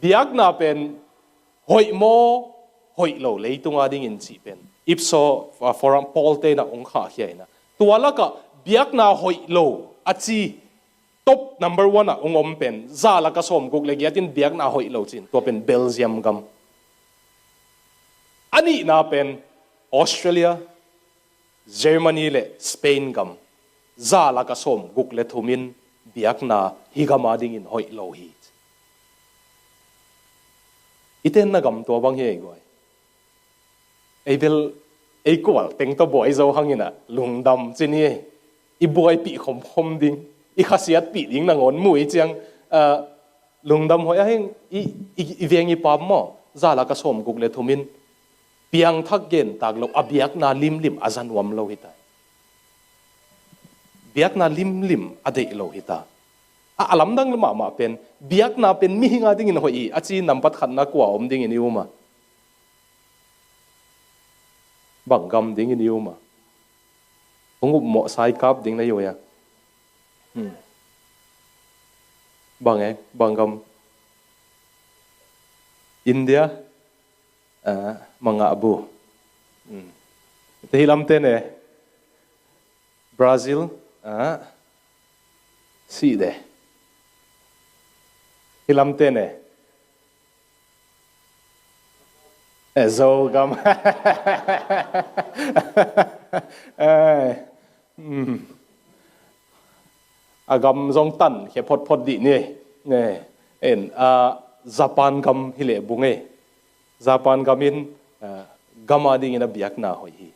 Biakna pen Hoih mo Hoih lo lấy tung ading in chỉ pen ipso forum Paul te na ong kha hiai na tuala ka Biakna Hoih lo achi top number 1 a ongom pen za la ka som guk le giatin Biakna Hoih lo chin to pen Belgium gam ani na pen Australia Germany le Spain gam za la ka som guk le thumin Biakna higama ding in Hoih lo hi iten na gam to bang he goi ei bel ei Khual teng to boy zo hangina lungdam chini I boy pi khom khom ding I khasiat pi ding na ngon mui chiang lungdam hoi a heng I vengi pam mo za la ka som guk le thumin piang thak gen tak lo Biakna lim lim azan wam lo hita Biakna lim lim adei lo hita alam dang ma pen Biakna pen mi hinga ding in hoi achi nampat khat na kwa om ding in yuma bangam ding in yuma ongup mo sai kap ding na yo ya bangam India mga abu te hilam te ne Brazil si de hilam te ne zo gam agam zong tan he phot di ni ne en Japan gam hile bunge Japan gamin gama ding ina Biakna hoi hi